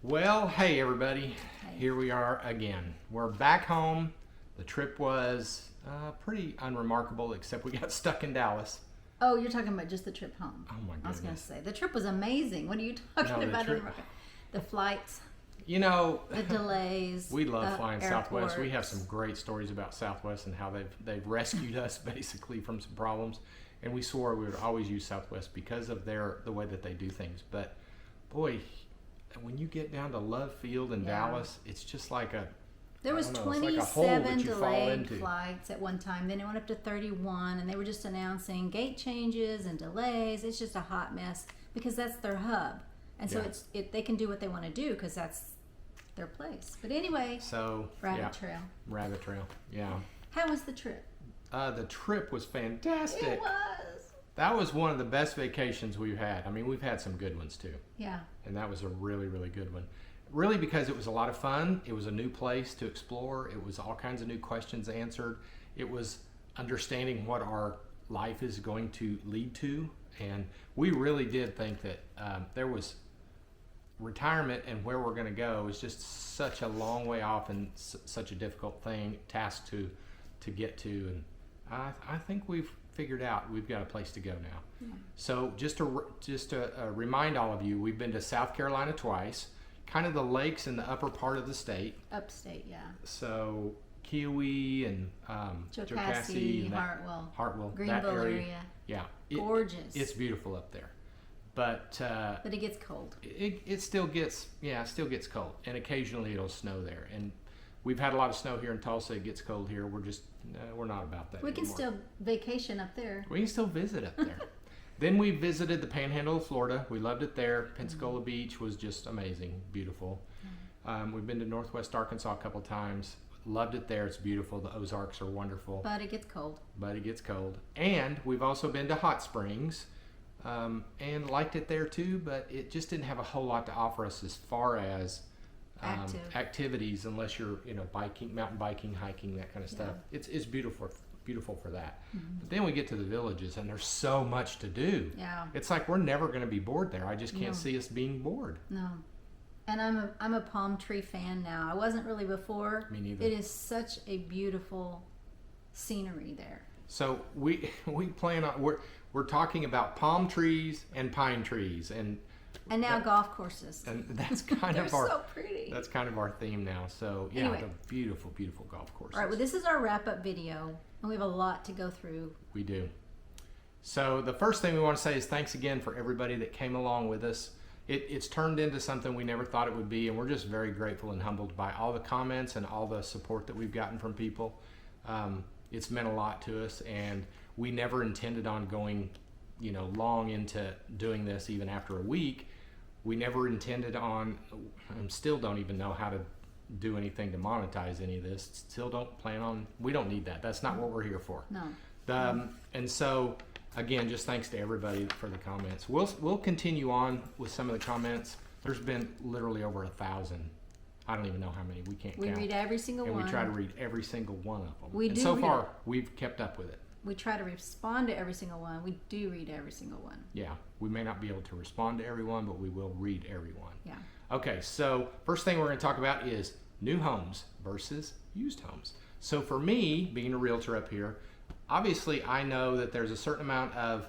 Well, hey everybody, Hey. here we are again. We're back home. The trip was pretty unremarkable, except we got stuck in Dallas. Oh, you're talking about just the trip home. Oh my I was going to goodness. say, the trip was amazing. What are you talking No, the about? trip- The flights, You know, the delays. we love flying Southwest. We have airports. some great stories about Southwest and how they've rescued us basically from some problems. And we swore we would always use Southwest because of the way that they do things. But boy, when you get down to Love Field in Yeah. Dallas, it's just like There was I don't know, it's like a hole that 27 you fall delayed into. flights at one time. Then it went up to 31, and they were just announcing gate changes and delays. It's just a hot mess because that's their hub, and so Yeah. they can do what they want to do because that's their place. But anyway, So Rabbit Trail. Rabbit Trail. Yeah. How was the trip? The trip was fantastic. It was. That was one of the best vacations we've had. I mean, we've had some good ones too. Yeah. And that was a really, really good one. Really because it was a lot of fun. It was a new place to explore. It was all kinds of new questions answered. It was understanding what our life is going to lead to. And we really did think that there was retirement and where we're going to go is just such a long way off and such a difficult task to get to. And I think we've figured out we've got a place to go now. Yeah. So just to remind all of you, we've been to South Carolina twice, kind of the lakes in the upper part of the state. Upstate, yeah. So Kiowee and Jocassee and Hartwell, Greenville that area. Yeah, Gorgeous. It's beautiful up there, but But it gets cold. it still gets cold, and occasionally it'll snow there. And we've had a lot of snow here in Tulsa. It gets cold here. We're not about that. We can anymore. still vacation up there. We can still visit up there. Then we visited the Panhandle of Florida. We loved it there. Pensacola Beach was just amazing, beautiful. We've been to Northwest Arkansas a couple times. Loved it there. It's beautiful. The Ozarks are wonderful. But it gets cold. And we've also been to Hot Springs and liked it there too, but it just didn't have a whole lot to offer us as far as activities, unless you're biking, mountain biking, hiking, that kind of stuff. It's beautiful for that. But then we get to the villages and there's so much to do. Yeah. It's like we're never going to be bored there. I just can't No. see us being bored. No. And I'm a palm tree fan now. I wasn't really before. Me neither. It is such a beautiful scenery there. So we plan on we're talking about palm trees and pine trees and now golf courses. and that's kind They're of our so pretty. that's kind of our theme now. So yeah, Anyway. the beautiful golf courses. All right, well, this is our wrap-up video, and we have a lot to go through. We do. So the first thing we want to say is thanks again for everybody that came along with us. It's turned into something we never thought it would be, and we're just very grateful and humbled by all the comments and all the support that we've gotten from people. It's meant a lot to us, and we never intended on going, long into doing this even after a week. We never intended on, and still don't even know how to do anything to monetize any of this. Still don't plan on, we don't need that. That's not what we're here for. No. And so, again, just thanks to everybody for the comments. We'll continue on with some of the comments. There's been literally over 1,000. I don't even know how many. We can't We count. read every single and one. we try to read every single one of them. We and do so read far, it. we've kept up with it. We try to respond to every single one. We do read every single one. Yeah, we may not be able to respond to everyone, but we will read everyone. Yeah. Okay, so first thing we're going to talk about is new homes versus used homes. So for me, being a realtor up here, obviously I know that there's a certain amount of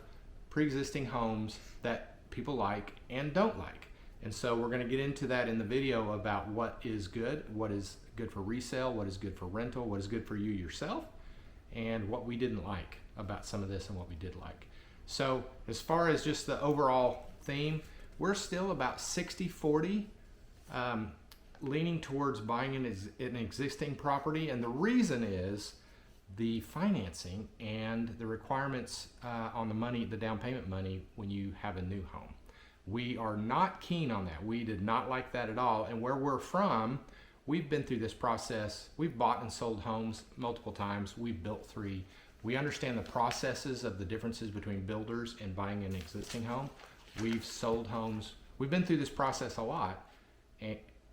pre-existing homes that people like and don't like. And so we're going to get into that in the video about what is good for resale, what is good for rental, what is good for you yourself, and what we didn't like about some of this and what we did like. So as far as just the overall theme, we're still about 60-40 leaning towards buying an existing property. And the reason is the financing and the requirements on the money, the down payment money when you have a new home. We are not keen on that. We did not like that at all. And where we're from, we've been through this process. We've bought and sold homes multiple times. We've built 3. We understand the processes of the differences between builders and buying an existing home. We've sold homes. We've been through this process a lot.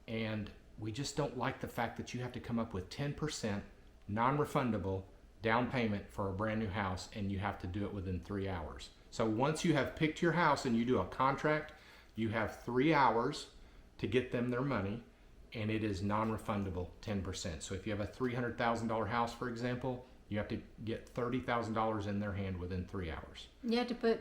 And we just don't like the fact that you have to come up with 10% non-refundable down payment for a brand new house, and you have to do it within 3 hours. So once you have picked your house and you do a contract, you have 3 hours to get them their money, and it is non-refundable 10%. So if you have a $300,000 house, for example, you have to get $30,000 in their hand within 3 hours. You have to put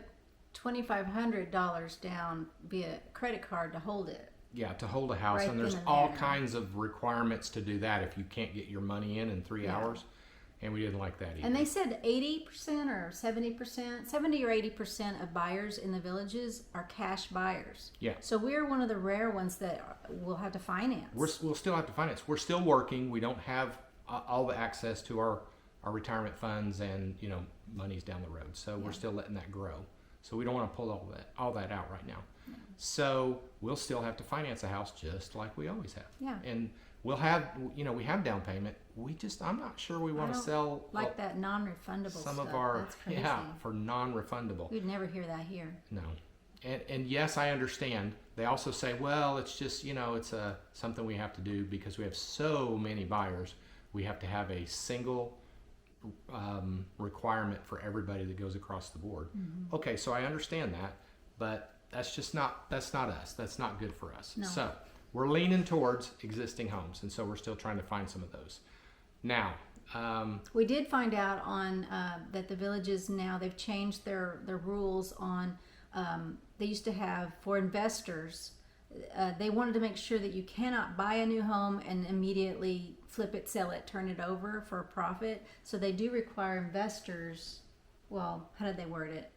$2,500 down via credit card to hold it. Yeah, to hold a house, Right and there's then and all there. kinds of requirements to do that if you can't get your money in 3 hours, and we didn't like that either. And they said 80% or 70%, 70 or 80% of buyers in the villages are cash buyers. Yeah. So we're one of the rare ones that will have to finance. We'll still have to finance. We're still working. We don't have all the access to our retirement funds and monies down the road. So we're still letting that grow. So we don't want to pull all that out right now. Yeah. So we'll still have to finance a house just like we always have. Yeah. And we'll have we have down payment. I'm not sure we want to sell like that non-refundable some stuff. of our That's crazy. for non-refundable. You'd never hear that here. No. And yes, I understand. They also say, well, it's just, it's something we have to do because we have so many buyers. We have to have a single requirement for everybody that goes across the board. Mm-hmm. Okay, so I understand that, but that's not us. That's not good for us. No. So we're leaning towards existing homes, and so we're still trying to find some of those. Now, we did find out on that the villages now they've changed their rules on. They used to have for investors. They wanted to make sure that you cannot buy a new home and immediately flip it, sell it, turn it over for a profit. So they do require investors. Well, how did they word it?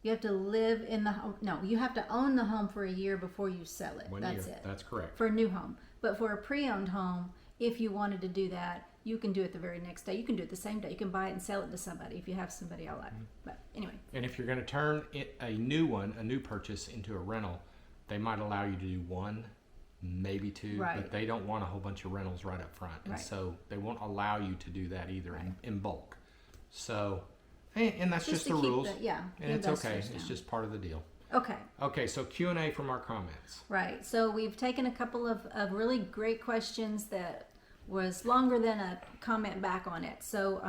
You have to live in the home. No, you have to own the home for a year before you sell it. That's it. That's correct. For a new home. But for a pre-owned home, if you wanted to do that, you can do it the very next day. You can do it the same day. You can buy it and sell it to somebody if you have somebody alive. Mm-hmm. But anyway. And if you're going to turn a new purchase into a rental, they might allow you to do one, maybe two, right. But they don't want a whole bunch of rentals right up front. And so they won't allow you to do that either in bulk. So, and that's just the rules. And it's okay. Down. It's just part of the deal. Okay. Okay, so Q&A from our comments. Right. So we've taken a couple of really great questions that was longer than a comment back on it. So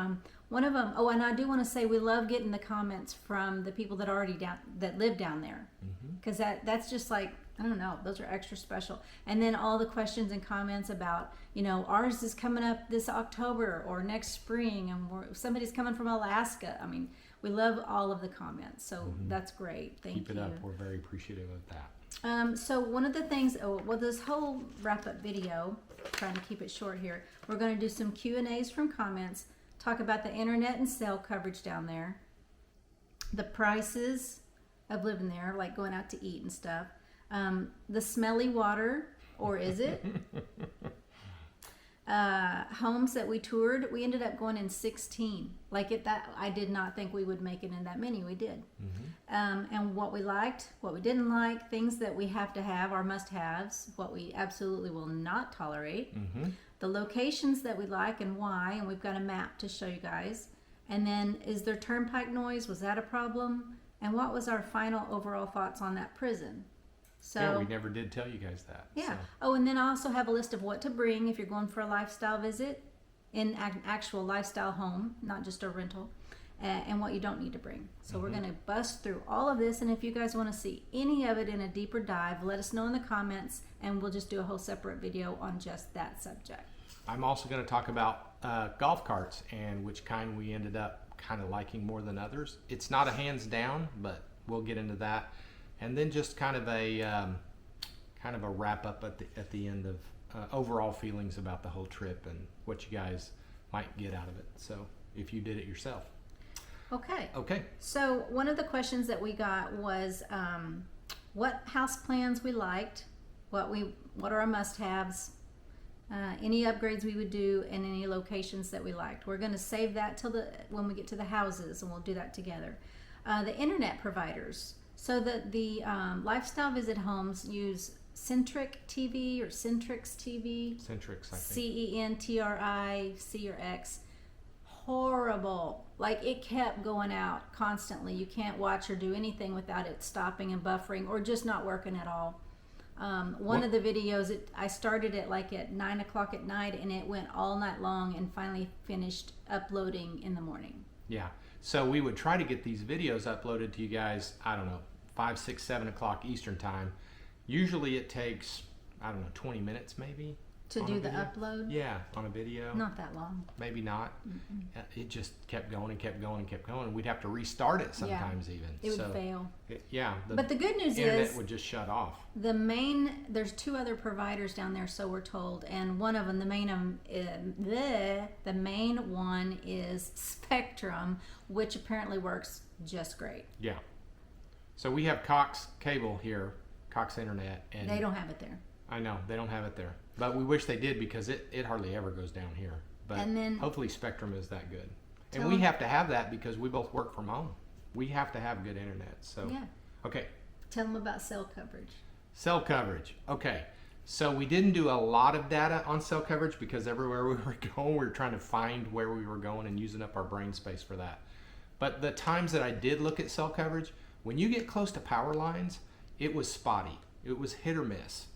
one of them, and I do want to say we love getting the comments from the people that that live down there, because that's just like, I don't know, those are extra special. And then all the questions and comments about, ours is coming up this October or next spring, and somebody's coming from Alaska. I mean, we love all of the comments, so that's great. Thank you. Keep it up. We're very appreciative of that. So one of the things, this whole wrap-up video, trying to keep it short here, we're going to do some Q&As from comments, talk about the internet and cell coverage down there, the prices of living there, like going out to eat and stuff, the smelly water, or is it? Homes that we toured, we ended up going in 16. I did not think we would make it in that many. We did. And what we liked, what we didn't like, things that we have to have, our must-haves, what we absolutely will not tolerate, the locations that we like and why, and we've got a map to show you guys. And then, is there turnpike noise? Was that a problem? And what was our final overall thoughts on that prison? So, we never did tell you guys that. Yeah. So. Oh, and then I also have a list of what to bring if you're going for a lifestyle visit in an actual lifestyle home, not just a rental, and what you don't need to bring. So we're going to bust through all of this, and if you guys want to see any of it in a deeper dive, let us know in the comments, and we'll just do a whole separate video on just that subject. I'm also going to talk about golf carts and which kind we ended up kind of liking more than others. It's not a hands down, but we'll get into that. And then just kind of a wrap up at the end of overall feelings about the whole trip and what you guys might get out of it. So if you did it yourself. Okay. So one of the questions that we got was what house plans we liked, what are our must-haves, any upgrades we would do, and any locations that we liked. We're going to save that till when we get to the houses, and we'll do that together. The internet providers. So the lifestyle visit homes use Centric TV or Centrix TV. Centrix, I think. CENTRIC or X. Horrible. Like, it kept going out constantly. You can't watch or do anything without it stopping and buffering or just not working at all. One of the videos, I started it like at 9 o'clock at night, and it went all night long and finally finished uploading in the morning. Yeah. So we would try to get these videos uploaded to you guys, I don't know, 5, 6, 7 o'clock Eastern time. Usually it takes, I don't know, 20 minutes maybe. To on do a the video. upload? Yeah, on a video. Not that long. Maybe not. It just kept going and kept going and kept going. We'd have to restart it sometimes even. It would fail. But the good news internet is would just shut off. there's 2 other providers down there, so we're told, and one of them, the main one is Spectrum, which apparently works just great. Yeah. So we have Cox Cable here, Cox Internet, and They don't have it there. I know they don't have it there, but we wish they did because it hardly ever goes down here. But And then- hopefully Spectrum is that good, and Tell we 'em- have to have that because we both work from home. We have to have good internet. So Yeah. okay, Tell them about cell coverage. cell coverage. Okay, so we didn't do a lot of data on cell coverage because everywhere we were going, we were trying to find where we were going and using up our brain space for that. But the times that I did look at cell coverage, when you get close to power lines, it was spotty. It was hit or miss.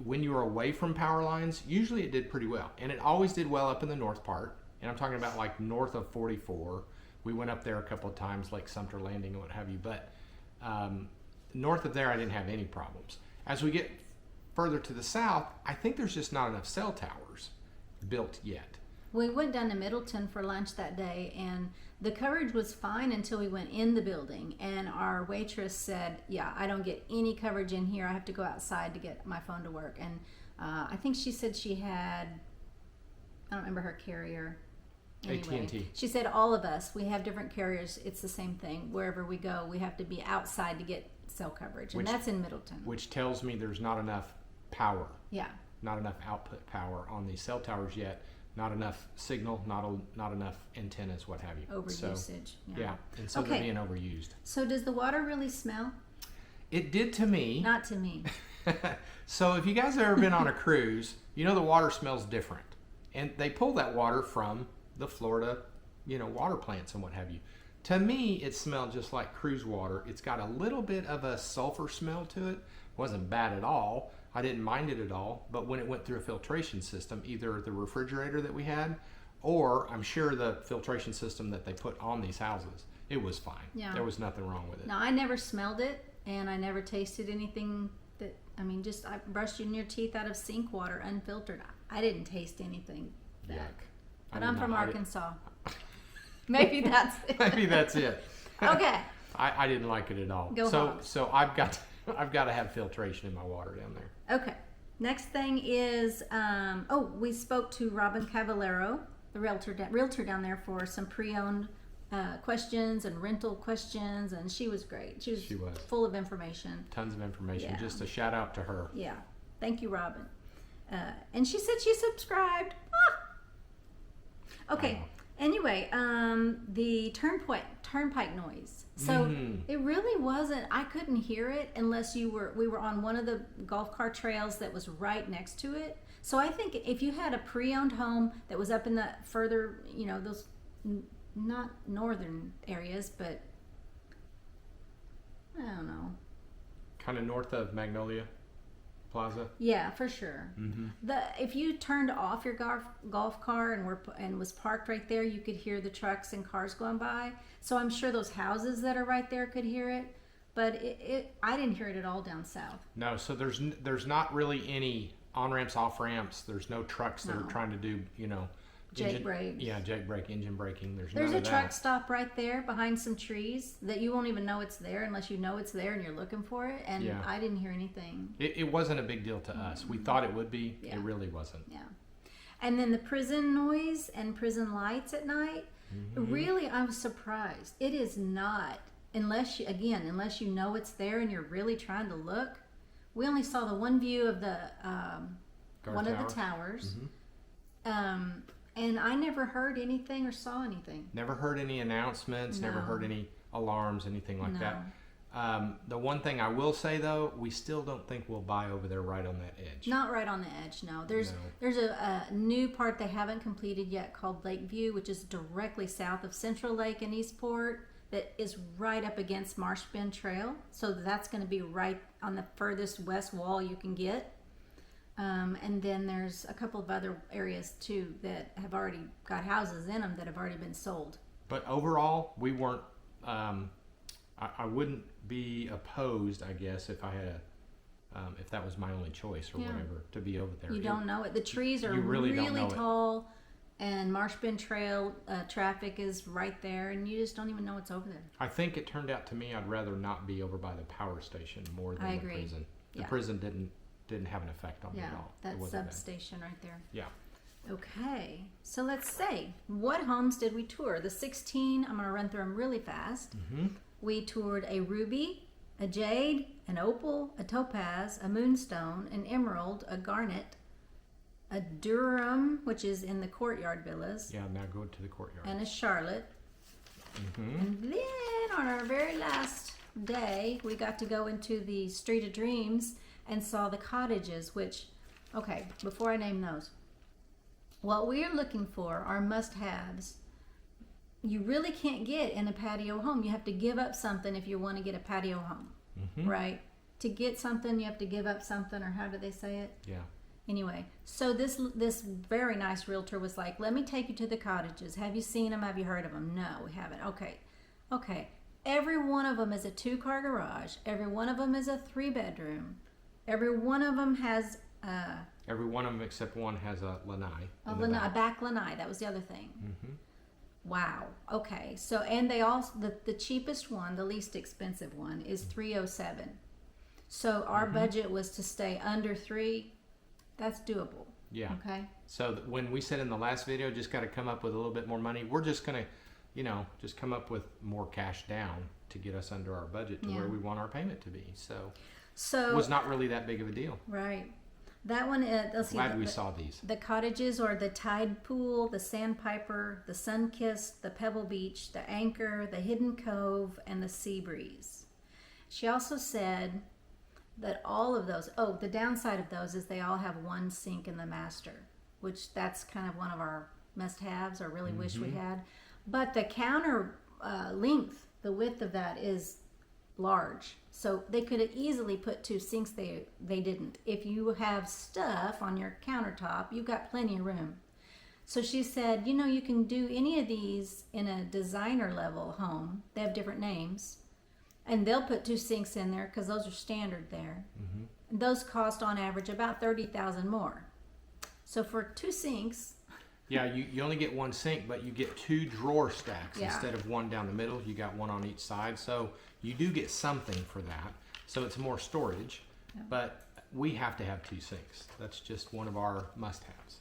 When you were away from power lines, usually it did pretty well. And it always did well up in the north part. And I'm talking about like north of 44. We went up there a couple of times, like Sumter Landing and what have you. But north of there, I didn't have any problems. As we get further to the south, I think there's just not enough cell towers built yet. We went down to Middleton for lunch that day, and the coverage was fine until we went in the building. And our waitress said, yeah, I don't get any coverage in here. I have to go outside to get my phone to work. And I think she said she had, I don't remember her carrier. Anyway, AT&T. she said all of us, we have different carriers. It's the same thing. Wherever we go, we have to be outside to get cell coverage. And that's in Middleton. Which tells me there's not enough power. Yeah. Not enough output power on these cell towers yet. Not enough signal, not enough antennas, what have you. Overusage. Yeah, and so they're being overused. So does the water really smell? It did to me. Not to me. So if you guys have ever been on a cruise, you know the water smells different. And they pull that water from the Florida, water plants and what have you. To me, it smelled just like cruise water. It's got a little bit of a sulfur smell to it. Wasn't bad at all. I didn't mind it at all, but when it went through a filtration system, either the refrigerator that we had, or I'm sure the filtration system that they put on these houses, it was fine. Yeah. There was nothing wrong with it. Now, I never smelled it, and I never tasted anything I brushed your teeth out of sink water unfiltered. I didn't taste anything. Yuck. But I'm from Arkansas. Maybe that's it. Maybe that's it. Okay. I didn't like it at all. Go Hogs. So I've got to have filtration in my water down there. Okay. Next thing is, we spoke to Robin Cavallero, the realtor down there, for some pre-owned questions and rental questions, and she was great. She was full of information. Tons of information. Yeah. Just a shout out to her. Yeah. Thank you, Robin. And she said she subscribed. Okay. Anyway, the turnpike noise. So it really wasn't. I couldn't hear it unless we were on one of the golf cart trails that was right next to it. So I think if you had a pre-owned home that was up in the further, those not northern areas, but I don't know. Kind of north of Magnolia Plaza. Yeah, for sure. If you turned off your golf car and was parked right there, you could hear the trucks and cars going by. So I'm sure those houses that are right there could hear it, but I didn't hear it at all down south. No, so there's not really any on ramps, off ramps. There's no trucks that are trying to do Jake brake. Yeah, jake brake, engine braking. There's a truck stop right there behind some trees that you won't even know it's there unless you know it's there and you're looking for it. And I didn't hear anything. It wasn't a big deal to us. We thought it would be. Yeah. It really wasn't. Yeah. And then the prison noise and prison lights at night. Really, I was surprised. It is not, unless you know it's there and you're really trying to look. We only saw the one view of the one of the towers. And I never heard anything or saw anything. Never heard any announcements, never heard any alarms, anything like that. The one thing I will say, though, we still don't think we'll buy over there right on that edge. Not right on the edge, no. There's a new part they haven't completed yet called Lakeview, which is directly south of Central Lake and Eastport, that is right up against Marsh Bend Trail. So that's going to be right on the furthest west wall you can get. And then there's a couple of other areas too that have already got houses in them that have already been sold. But overall, we weren't. I wouldn't be opposed, I guess, if I had if that was my only choice or Yeah. whatever to be over there. You don't know it. The trees are you really don't know it. tall, and Marsh Bend Trail traffic is right there, and you just don't even know what's over there. I think it turned out to me I'd rather not be over by the power station more than I the agree. prison. The Yeah. prison didn't have an effect on me at Yeah, all. It that wasn't bad. substation right there. Yeah. Okay, so let's say, what homes did we tour? The 16, I'm going to run through them really fast. Mm-hmm. We toured a ruby, a jade, an opal, a topaz, a moonstone, an emerald, a garnet, a Durham, which is in the courtyard villas, Yeah, now go to the courtyard. and a Charlotte. Mm-hmm. And then on our very last day, we got to go into the Street of Dreams and saw the cottages, which, okay, before I name those, what we're looking for are must-haves. You really can't get in a patio home. You have to give up something if you want to get a patio home, Mm-hmm. right? To get something, you have to give up something, or how do they say it? Yeah. Anyway, so this very nice realtor was like, let me take you to the cottages. Have you seen them? Have you heard of them? No, we haven't. Okay. Every one of them is a 2-car garage. Every one of them is a 3-bedroom. Every one of them has Every one of them except one has a lanai. a in the lanai, back. back lanai. That was the other thing. Mm-hmm. Wow. Okay. So, and they also, the cheapest one, the least expensive one, is $307. So our budget was to stay under 3. That's doable. Yeah. Okay. So when we said in the last video, just got to come up with a little bit more money, we're just going to, just come up with more cash down to get us under our budget to Yeah. where we want our payment to be. So So it was not really that big of a deal. right. That one, let's see. Glad we saw these. The cottages are the Tide Pool, the Sandpiper, the Sunkissed, the Pebble Beach, the Anchor, the Hidden Cove, and the Sea Breeze. She also said that all of those, the downside of those is they all have one sink in the master, which that's kind of one of our must-haves, or really wish we had. But the counter length, the width of that is large. So they could have easily put 2 sinks. They didn't. If you have stuff on your countertop, you've got plenty of room. So she said, you can do any of these in a designer level home. They have different names. And they'll put 2 sinks in there because those are standard there. Mm-hmm. Those cost on average about $30,000 more. So for 2 sinks, Yeah, you only get 1 sink, but you get 2 drawer stacks Yeah. instead of 1 down the middle. You got 1 on each side. So you do get something for that. So it's more storage, Yeah. but we have to have 2 sinks. That's just one of our must-haves.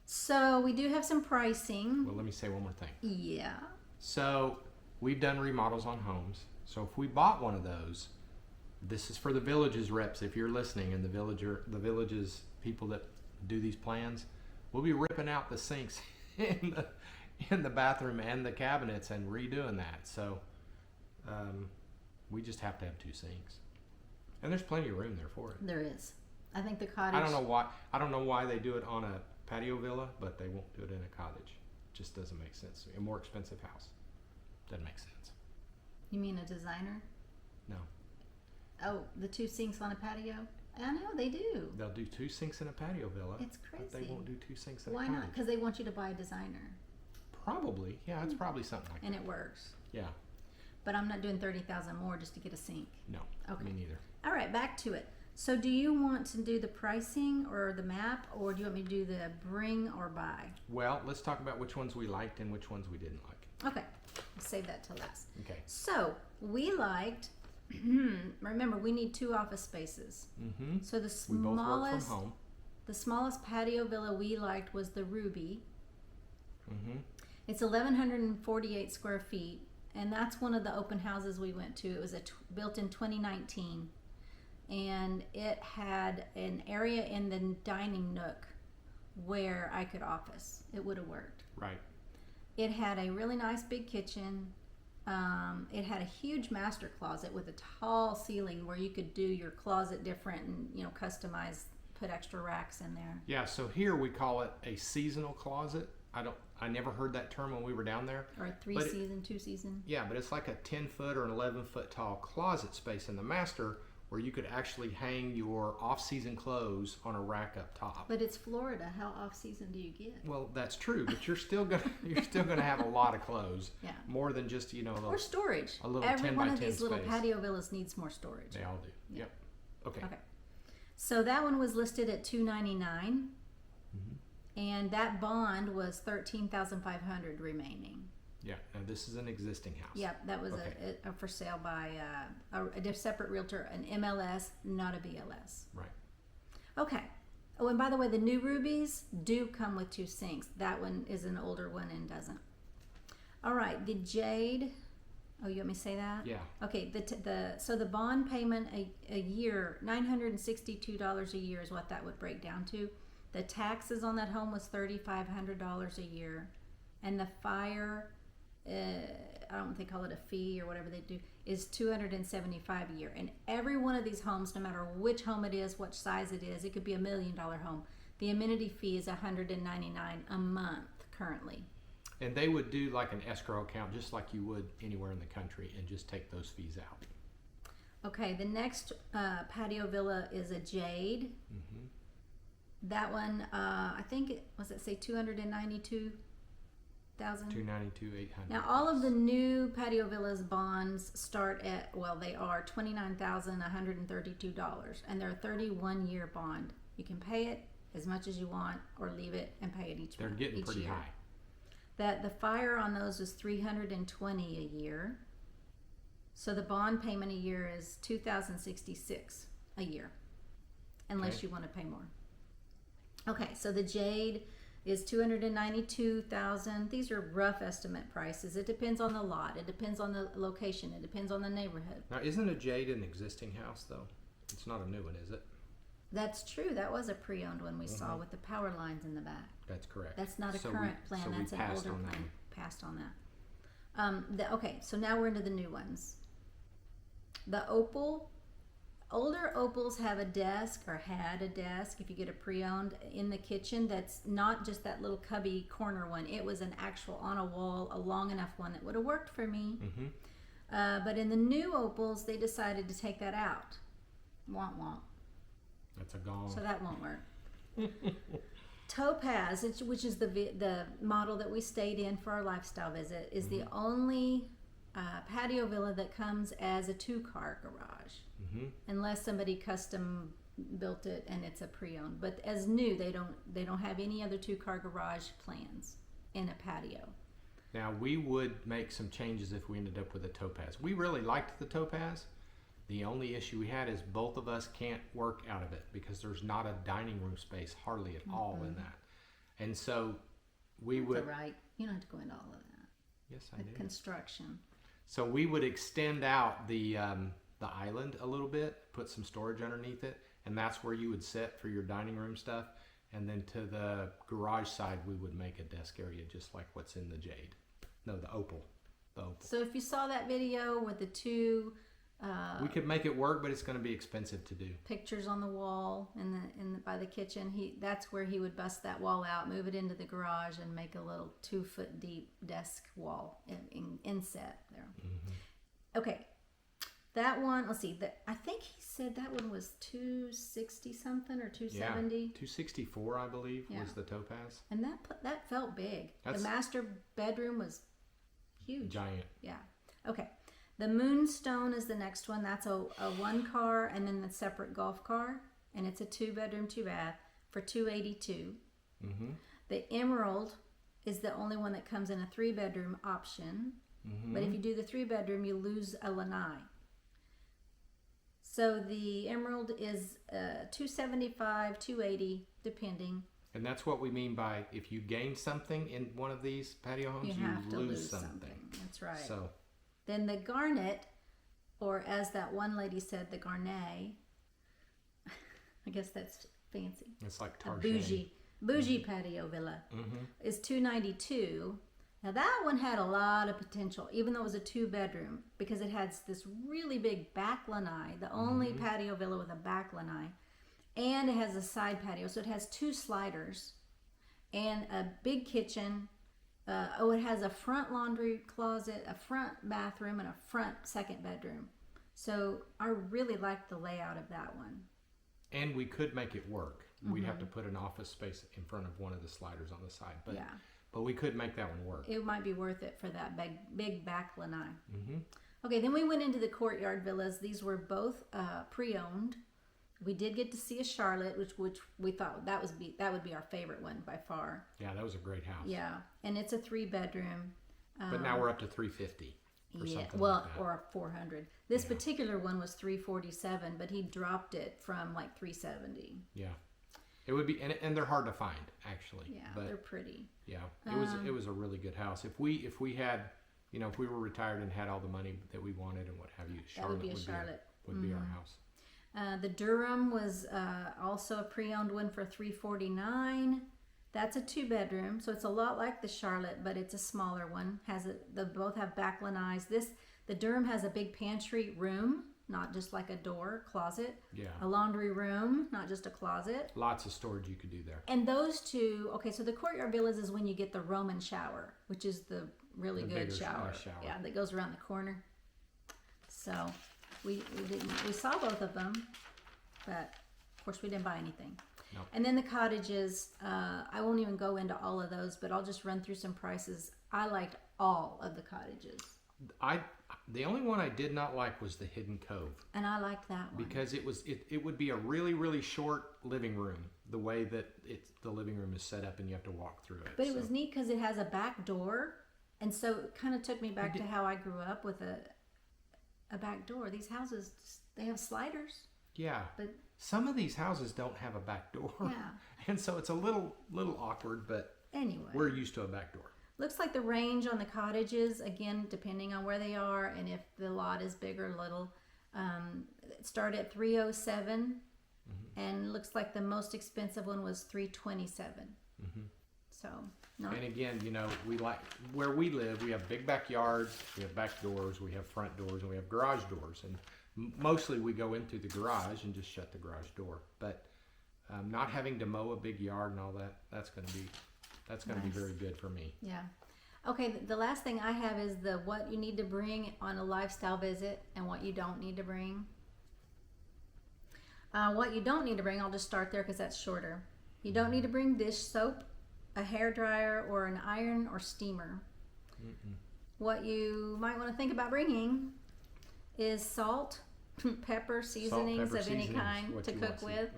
so we do have some pricing. Well, let me say one more thing. Yeah. So we've done remodels on homes. So if we bought one of those, this is for the Villages reps. If you're listening, and the Villages people that do these plans, we'll be ripping out the sinks in the bathroom and the cabinets and redoing that. So we just have to have 2 sinks, and there's plenty of room there for it. There is. I think the cottage. I don't know why they do it on a patio villa, but they won't do it in a cottage. It just doesn't make sense to me. A more expensive house doesn't make sense. You mean a designer? No. Oh, the 2 sinks on a patio? I know they do. They'll do 2 sinks in a patio villa. It's But they crazy. won't do 2 sinks in Why a cottage. not? Because they want you to buy a designer, Probably. Yeah, it's probably something like and that. it works. Yeah. But I'm not doing $30,000 more just to get a sink. No. Okay. Me neither. All right, back to it. So, do you want to do the pricing or the map, or do you want me to do the bring or buy? Well, let's talk about which ones we liked and which ones we didn't like. Okay, we'll save that till last. Okay. So, we liked. Remember, we need 2 office spaces. Mm-hmm. So the We both work smallest, from home. the smallest patio villa we liked was the Ruby. Mm-hmm. It's 1,148 square feet, and that's one of the open houses we went to. It was built in 2019, and it had an area in the dining nook where I could office. It would have worked. Right. It had a really nice big kitchen. It had a huge master closet with a tall ceiling where you could do your closet different and customize, put extra racks in there. Yeah, so here we call it a seasonal closet. I never heard that term when we were down there. Or a 3 But season, 2 season. Yeah, but it's like a 10-foot or an 11-foot tall closet space in the master where you could actually hang your off-season clothes on a rack up top. But it's Florida. How off season do you get? Well, that's true, but you're still gonna have a lot of clothes. Yeah. More than just Or storage. a little Every 10 one by of 10 these little space. patio villas needs more storage. They all do. Yeah. Yep. Okay. Okay. So that one was listed at $299, and that bond was $13,500 remaining. Yeah. Now this is an existing house. Yep, that was a for sale by a separate realtor, an MLS, not a BLS. Right. Okay. Oh, and by the way, the new rubies do come with 2 sinks. That one is an older one and doesn't. All right, the jade. Oh, you want me to say that? Yeah. Okay. So the bond payment a year, $962 a year is what that would break down to. The taxes on that home was $3,500 a year, and the fire, I don't think they call it a fee or whatever they do, is $275 a year. And every one of these homes, no matter which home it is, what size it is, it could be $1 million home. The amenity fee is $199 a month currently. And they would do like an escrow account, just like you would anywhere in the country, and just take those fees out. Okay, the next patio villa is a jade. Mm-hmm. That one, I think it say 292,000. 292,800. Now all of the new patio villas bonds start at, well, they are $29,132, and they're a 31-year bond. You can pay it as much as you want, or leave it and pay it each They're month. getting each pretty year. high. That the fire on those was $320 a year. So the bond payment a year is $2,066 a year, unless Okay. you want to pay more. Okay, so the jade is $292,000. These are rough estimate prices. It depends on the lot. It depends on the location. It depends on the neighborhood. Now, isn't a jade an existing house though? It's not a new one, is it? That's true. That was a pre-owned one we saw with the power lines in the back. That's correct. That's not a So current we- plan. so we That's an passed older on that plan. one. Passed on that. Okay, so now we're into the new ones. The opal. Older opals have a desk, or had a desk, if you get a pre-owned, in the kitchen that's not just that little cubby corner one. It was an actual on a wall, a long enough one that would have worked for me. Mm-hmm. But in the new opals, they decided to take that out. Womp womp. That's a gong. So that won't work. Topaz, which is the model that we stayed in for our lifestyle visit, is the only patio villa that comes as a 2-car garage, unless somebody custom built it and it's a pre-owned. But as new, they don't have any other 2-car garage plans in a patio. Now, we would make some changes if we ended up with a Topaz. We really liked the Topaz. The only issue we had is both of us can't work out of it because there's not a dining room space hardly at all in that. And so we That's would... all right. You don't have to go into all of that. Yes, I The do. construction. So we would extend out the island a little bit, put some storage underneath it, and that's where you would sit for your dining room stuff. And then to the garage side, we would make a desk area just like what's in the jade. No, the opal. The opal. So if you saw that video with the 2 We could make it work, but it's going to be expensive to do. pictures on the wall by the kitchen, that's where he would bust that wall out, move it into the garage, and make a little 2-foot deep desk wall inset there. Okay, that one. Let's see. I think he said that one was 260 something or 270. Yeah, 264, I believe, Yeah. was the Topaz. And that felt big. That's- The master bedroom was huge. Giant. Yeah. Okay. The Moonstone is the next one. That's a 1-car and then the separate golf car, and it's a 2-bedroom, 2-bath for $282. Mm-hmm. The Emerald is the only one that comes in a 3-bedroom option, but if you do the 3-bedroom, you lose a lanai. So the Emerald is $275, $280, depending. And that's what we mean by if you gain something in one of these patio homes, You have to lose lose something. something. That's right. So Then the Garnet, or as that one lady said, the Garnet. I guess that's fancy. it's like A Tarzan. bougie patio villa is $292. Now that one had a lot of potential, even though it was a 2-bedroom, because it has this really big back lanai, the only patio villa with a back lanai, and it has a side patio, so it has 2 sliders and a big kitchen. It has a front laundry closet, a front bathroom, and a front 2nd bedroom. So I really liked the layout of that one. And we could make it work. We'd have to put an office space in front of one of the sliders on the side. But Yeah. but we could make that one work. It might be worth it for that big back lanai. Mm-hmm. Okay, then we went into the courtyard villas. These were both pre-owned. We did get to see a Charlotte, which we thought that would be our favorite one by far. Yeah, that was a great house. Yeah, and it's a 3-bedroom. But now we're up to 350. Or 400. This particular one was 347, but he dropped it from like 370. Yeah, it would be, and they're hard to find actually. Yeah, but they're pretty. Yeah, it was a really good house. If we had, if we were retired and had all the money that we wanted and what have you, Charlotte would be our house. The Durham was also a pre-owned one for $349. That's a 2-bedroom, so it's a lot like the Charlotte, but it's a smaller one. They both have back lanais. The Durham has a big pantry room, not just like a door, closet. Yeah. A laundry room, not just a closet. Lots of storage you could do there. And those two, okay, so the Courtyard Villas is when you get the Roman shower, which is the really good shower. Nice shower. Yeah, that goes around the corner. So we saw both of them, but of course we didn't buy anything. No. And then the cottages, I won't even go into all of those, but I'll just run through some prices. I liked all of the cottages. The only one I did not like was the Hidden Cove. And I liked that one. Because it would be a really, really short living room, the way that the living room is set up and you have to walk through it. But it was neat because it has a back door. And so it kind of took me back to how I grew up with a back door. These houses, they have sliders. Yeah. But some of these houses don't have a back door. Yeah. And so it's a little awkward, but anyway, we're used to a back door. Looks like the range on the cottages, again, depending on where they are and if the lot is big or little, start at $307, and looks like the most expensive one was $327. So, no. And again, we like where we live. We have big backyards, we have back doors, we have front doors, and we have garage doors. And mostly we go into the garage and just shut the garage door. But not having to mow a big yard and all that's going to be very good for me. Yeah. Okay, the last thing I have is what you need to bring on a lifestyle visit and what you don't need to bring. What you don't need to bring, I'll just start there because that's shorter. You don't need to bring dish soap, a hair dryer, or an iron or steamer. What you might want to think about bringing is salt, pepper, seasonings of any kind to cook with.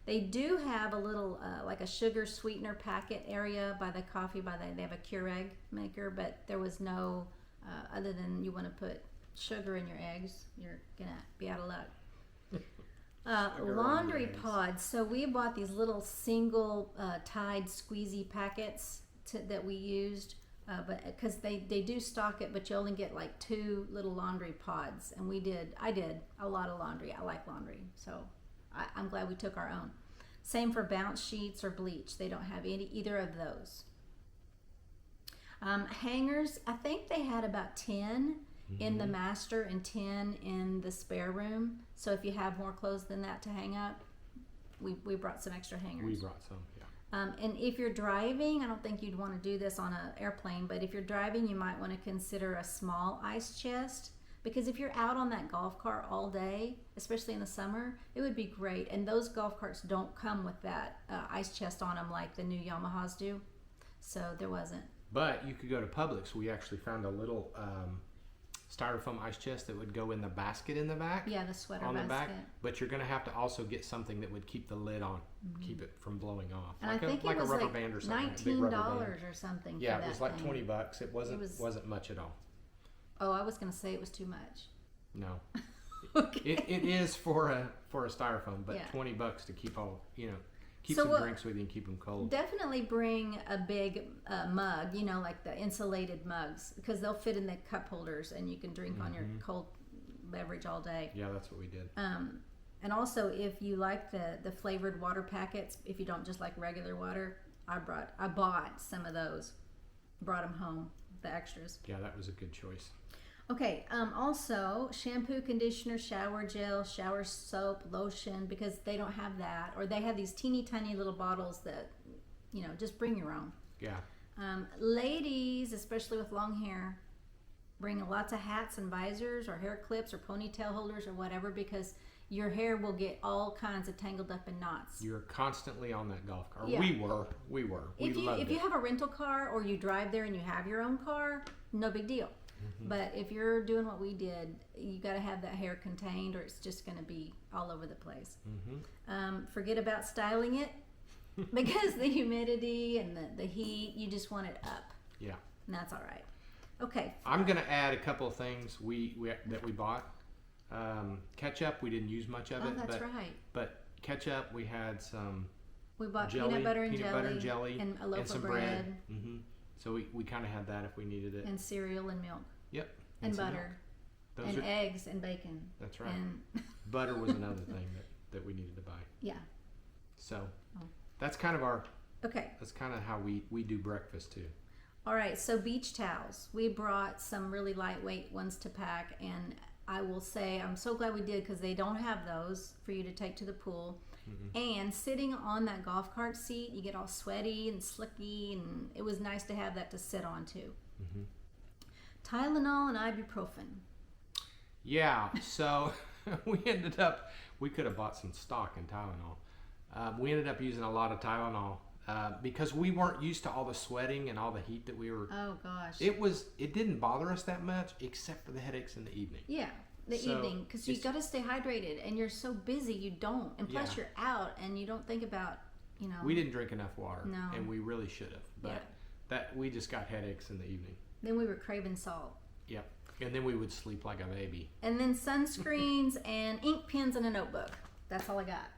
They do have a little like a sugar sweetener packet area by the coffee. They have a Keurig maker, but there was no other than you want to put sugar in your eggs, you're gonna be out of luck. Laundry pods. So we bought these little single Tide squeezy packets that we used, but because they do stock it, but you only get like 2 little laundry pods, and I did a lot of laundry. I like laundry, so I'm glad we took our own. Same for bounce sheets or bleach. They don't have either of those. Hangers, I think they had about 10 in the master and 10 in the spare room. So if you have more clothes than that to hang up, we brought some extra hangers. We brought some, yeah. And if you're driving, I don't think you'd want to do this on an airplane, but if you're driving, you might want to consider a small ice chest. Because if you're out on that golf cart all day, especially in the summer, it would be great. And those golf carts don't come with that ice chest on them like the new Yamahas do. So there wasn't. But you could go to Publix. We actually found a little styrofoam ice chest that would go in the basket in the back. Yeah, the sweater on basket. The back. But you're going to have to also get something that would keep the lid on, keep it from blowing off. And like I think like it was a rubber like band or something. $19 or something. Yeah, for that it was like thing. $20. It wasn't much at all. Oh, I was going to say it was too much. No. Okay. It is for a styrofoam, but Yeah. $20 to keep keep So some drinks with you and keep them cold. Definitely bring a big mug, like the insulated mugs, because they'll fit in the cup holders and you can drink on your cold beverage all day. Yeah, that's what we did. And also, if you like the flavored water packets, if you don't just like regular water, I bought some of those, brought them home, the extras. Yeah, that was a good choice. Okay, also shampoo, conditioner, shower gel, shower soap, lotion, because they don't have that, or they have these teeny tiny little bottles that, just bring your own. Yeah. Ladies, especially with long hair, bring lots of hats and visors or hair clips or ponytail holders or whatever, because your hair will get all kinds of tangled up in knots. You're constantly on that golf cart. Yeah. We were. We If loved you have a rental car or you drive there and you have your own car, no big deal. But if you're doing what we did, you got to have that hair contained, or it's just going to be all over the place. Forget about styling it because the humidity and the heat, you just want it up. Yeah. And that's all right. Okay. I'm going to add a couple of things that we bought. Ketchup, we didn't use much of it. That's right. But ketchup, we had some. We bought jelly, peanut butter and jelly, and a loaf and some of bread. So we kind of had that if we needed it. And cereal and milk. Yep. And butter. And eggs and bacon. That's right. And butter was another thing that we needed to buy. Yeah. So that's kind of our. Okay. That's kind of how we do breakfast too. All right. So beach towels. We brought some really lightweight ones to pack, and I will say I'm so glad we did because they don't have those for you to take to the pool. And sitting on that golf cart seat, you get all sweaty and slicky, and it was nice to have that to sit on too. Tylenol and ibuprofen. Yeah, so we could have bought some stock in Tylenol. We ended up using a lot of Tylenol because we weren't used to all the sweating and all the heat that we were. Oh gosh. It didn't bother us that much except for the headaches in the evening. Yeah. Evening, because you got to stay hydrated, and you're so busy you don't, and plus you're out and you don't think about, we didn't drink enough water. No. And we really should have, but that we just got headaches in the evening. Then we were craving salt. Yep. And then we would sleep like a baby. And then sunscreens and ink pens and a notebook. That's all I got.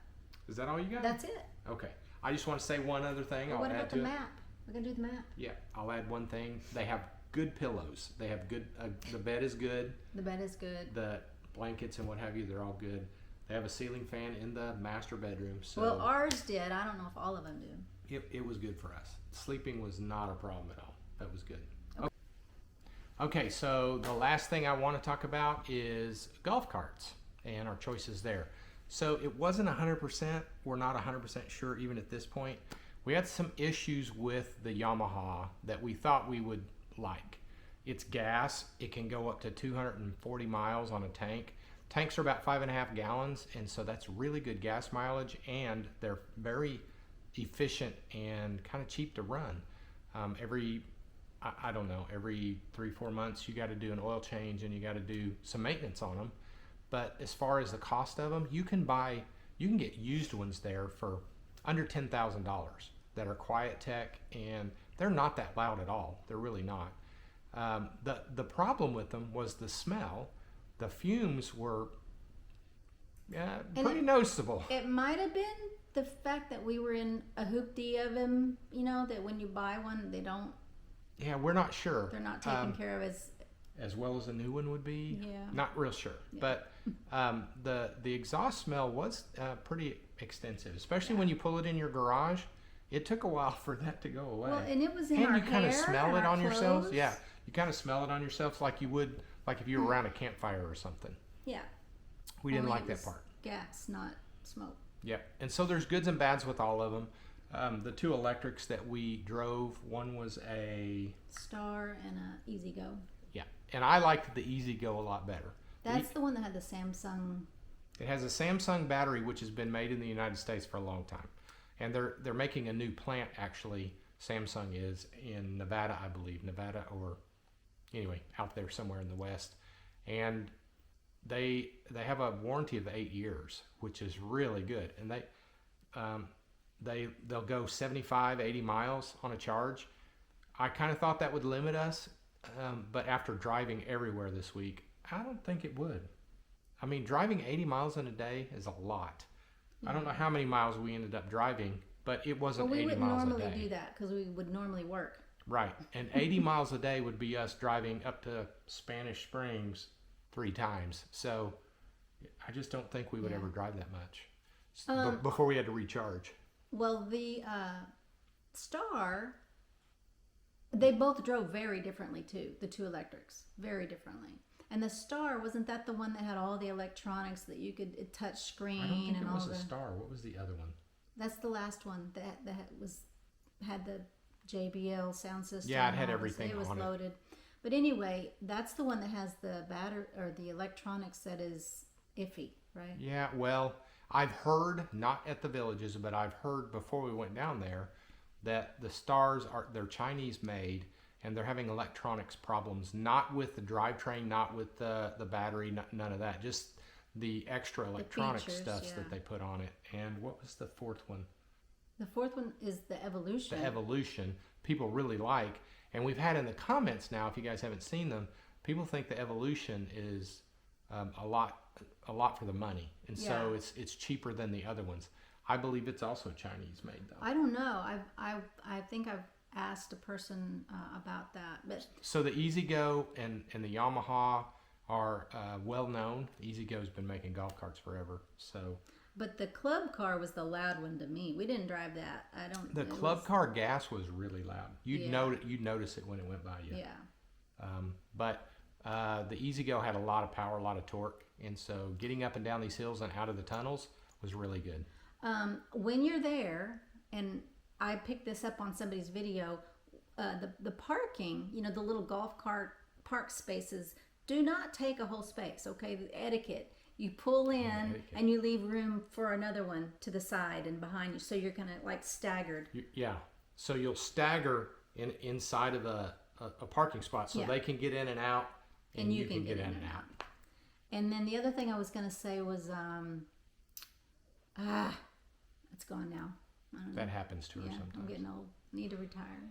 Is that all you got? That's it. Okay. I just want to say one other thing. What about the map? We're gonna do the map. Yeah, I'll add one thing. They have good pillows. They have good. The bed is good. The bed is good. The blankets and what have you, they're all good. They have a ceiling fan in the master bedroom. So well, ours did. I don't know if all of them do. It was good for us. Sleeping was not a problem at all. That was good. Okay, so the last thing I want to talk about is golf carts and our choices there. So it wasn't 100%. We're not 100% sure even at this point. We had some issues with the Yamaha that we thought we would like. It's gas. It can go up to 240 miles on a tank. Tanks are about 5.5 gallons, and so that's really good gas mileage, and they're very efficient and kind of cheap to run. Every 3-4 months you got to do an oil change and you got to do some maintenance on them. But as far as the cost of them, you can get used ones there for under $10,000 that are quiet tech, and they're not that loud at all. They're really not. The problem with them was the smell. The fumes were pretty noticeable. It might have been the fact that we were in a hoopty of them, that when you buy one, they don't. Yeah, we're not sure. They're not taken care of as well as a new one would be. Yeah. Not real sure. Yeah. But the exhaust smell was pretty extensive, especially when you pull it in your garage. It took a while for that to go away. Well, and it was in and our you kind of smell it on yourselves. Clothes. Yeah, you kind of smell it on yourselves like you would, like if you were around a campfire or something. Yeah. We didn't like that part. Gas, not smoke. Yep. And so there's goods and bads with all of them. The two electrics that we drove, one was a Star and a Easy Go. Yeah, and I liked the Easy Go a lot better. That's the one that had the Samsung. It has a Samsung battery, which has been made in the United States for a long time. And they're making a new plant, actually. Samsung is in Nevada, I believe. Nevada, or anyway, out there somewhere in the West. And they have a warranty of 8 years, which is really good. And they'll go 75, 80 miles on a charge. I kind of thought that would limit us, but after driving everywhere this week, I don't think it would. I mean, driving 80 miles in a day is a lot. I don't know how many miles we ended up driving, but it wasn't 80 miles a day. We wouldn't normally do that because we would normally work. Right, and 80 miles a day would be us driving up to Spanish Springs 3 times. So I just don't think we would ever drive that much before we had to recharge. Well, the Star, they both drove very differently too, the two electrics, very differently. And the Star, wasn't that the one that had all the electronics that you could touch screen? I don't think and it was all a Star. What was the other one? That's the last one that had the JBL sound system. Yeah, it had everything on it. It was loaded. But anyway, that's the one that has the battery or the electronics that is iffy, right? Yeah, well, I've heard, not at the Villages, but I've heard before we went down there that the Stars they're Chinese made and they're having electronics problems, not with the drivetrain, not with the battery, none of that, just the extra electronic features, stuffs yeah. that they put on it. And what was the fourth one? The fourth one is the Evolution. The Evolution. People really like, and we've had in the comments now, if you guys haven't seen them, people think the Evolution is a lot for the money, and so it's cheaper than the other ones. I believe it's also Chinese made though. I don't know. I think I've asked a person about that, but so the E-Z-Go and the Yamaha are well known. E-Z-Go's been making golf carts forever, so. But the club car was the loud one to me. We didn't drive that. I don't. The club car gas was really loud. You'd notice it when it went by you. Yeah. But the E-Z-Go had a lot of power, a lot of torque, and so getting up and down these hills and out of the tunnels was really good. When you're there, and I picked this up on somebody's video, the parking, the little golf cart park spaces do not take a whole space. Okay, the etiquette. You pull in and you leave room for another one to the side and behind you, so you're kind of like staggered. So you'll stagger inside of a parking spot, so they can get in and out, and you can get in and out. And then the other thing I was going to say was, it's gone now. I don't know. That happens to her sometimes. I'm getting old. Need to retire.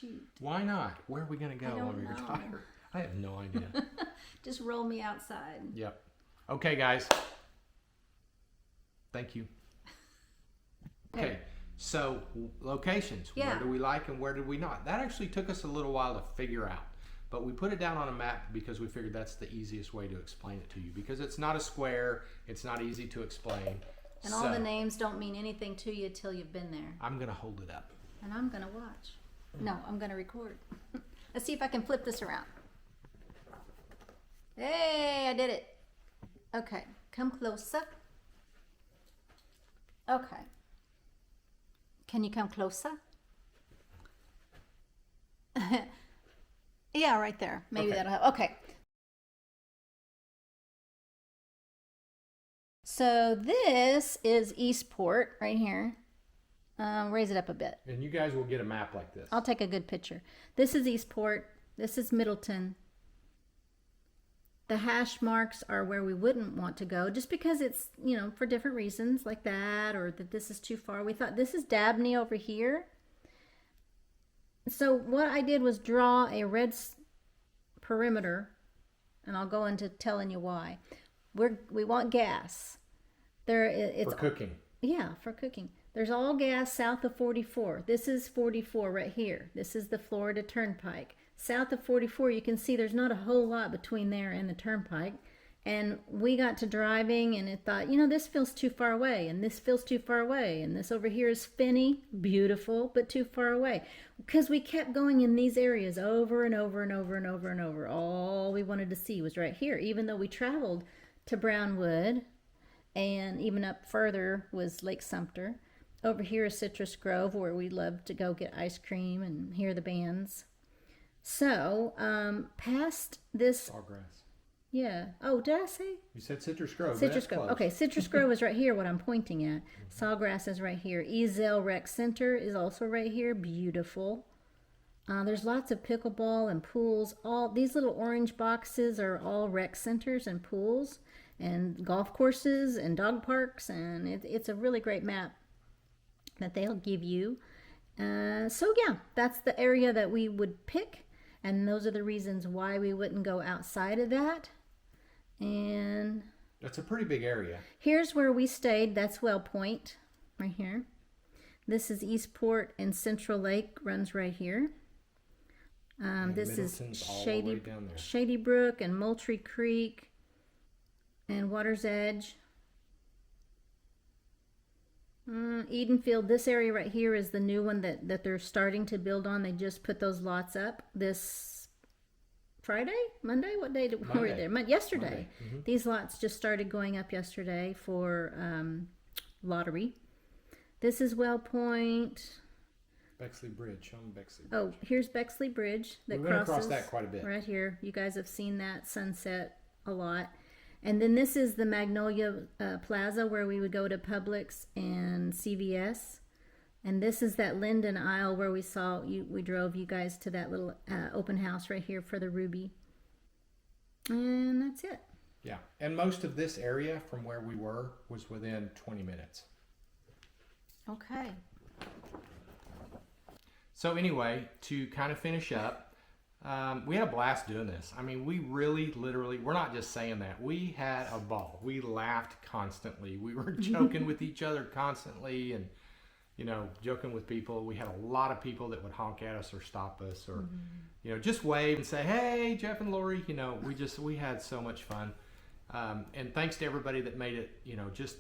Shoot. Why not? Where are we going to go when we retire? I have no idea. Just roll me outside. Yep. Okay, guys. Thank you. Okay, so locations. Yeah. Where do we like and where do we not? That actually took us a little while to figure out. But we put it down on a map because we figured that's the easiest way to explain it to you. Because it's not a square. It's not easy to explain. And all the names don't mean anything to you till you've been there. I'm going to hold it up. And I'm going to watch. No, I'm going to record. Let's see if I can flip this around. Hey, I did it. Okay, come closer. Okay. Can you come closer? Yeah, right there. Maybe that'll help. Okay. So this is Eastport right here. Raise it up a bit. And you guys will get a map like this. I'll take a good picture. This is Eastport. This is Middleton. The hash marks are where we wouldn't want to go, just because it's, for different reasons like that, or that this is too far. We thought this is Dabney over here. So what I did was draw a red perimeter, and I'll go into telling you why. We want gas. It's for cooking. Yeah, for cooking. There's all gas south of 44. This is 44 right here. This is the Florida Turnpike. South of 44, you can see there's not a whole lot between there and the turnpike. And we got to driving and it thought, this feels too far away, and this feels too far away, and this over here is Finney, beautiful, but too far away. Because we kept going in these areas over and over and over and over and over. All we wanted to see was right here, even though we traveled to Brownwood, and even up further was Lake Sumter. Over here is Citrus Grove, where we love to go get ice cream and hear the bands. So, past this... Sawgrass. Yeah. Oh, did I say? You said Citrus Grove. Citrus Grove. Close. Okay, Citrus Grove is right here, what I'm pointing at. Sawgrass is right here. Ezel Rec Center is also right here. Beautiful. There's lots of pickleball and pools. All these little orange boxes are all rec centers and pools and golf courses and dog parks, and it's a really great map that they'll give you. So yeah, that's the area that we would pick, and those are the reasons why we wouldn't go outside of that. And that's a pretty big area. Here's where we stayed. That's Well Point right here. This is Eastport, and Central Lake runs right here. This is Shady Brook and Moultrie Creek and Water's Edge. Edenfield, this area right here is the new one that they're starting to build on. They just put those lots up this Monday? What day were we there? Yesterday. Mm-hmm. These lots just started going up yesterday for lottery. This is Well Point. Bexley Bridge. Show them Bexley Bridge. Oh, here's Bexley Bridge that We're going to cross that quite a bit. Right here. You guys have seen that sunset a lot. And then this is the Magnolia Plaza, where we would go to Publix and CVS. And this is that Linden Isle where we drove you guys to that little open house right here for the Ruby. And that's it. Yeah, and most of this area from where we were was within 20 minutes. Okay. So anyway, to kind of finish up, we had a blast doing this. I mean, we really, literally, we're not just saying that. We had a ball. We laughed constantly. We were joking with each other constantly and, you know, joking with people. We had a lot of people that would honk at us or stop us or, you know, just wave and say, hey, Jeff and Lori, you know, we had so much fun. And thanks to everybody that made it, you know, just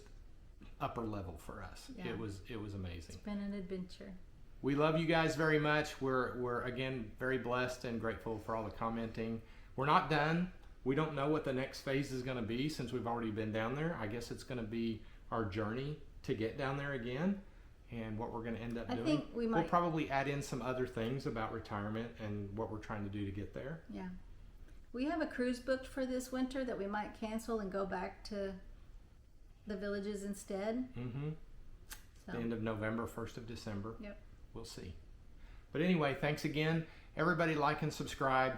upper level for us. Yeah. It was amazing. It's been an adventure. We love you guys very much. We're again very blessed and grateful for all the commenting. We're not done. We don't know what the next phase is going to be since we've already been down there. I guess it's going to be our journey to get down there again and what we're going to end up doing. I think we'll probably add in some other things about retirement and what we're trying to do to get there. Yeah. We have a cruise booked for this winter that we might cancel and go back to the villages instead. Mm-hmm. So. The end of November, 1st of December. Yep. We'll see. But anyway, thanks again. Everybody like and subscribe.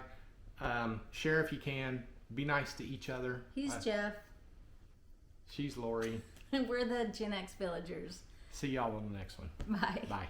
Share if you can. Be nice to each other. He's Jeff. She's Lori. And we're the Gen X villagers. See y'all on the next one. Bye. Bye.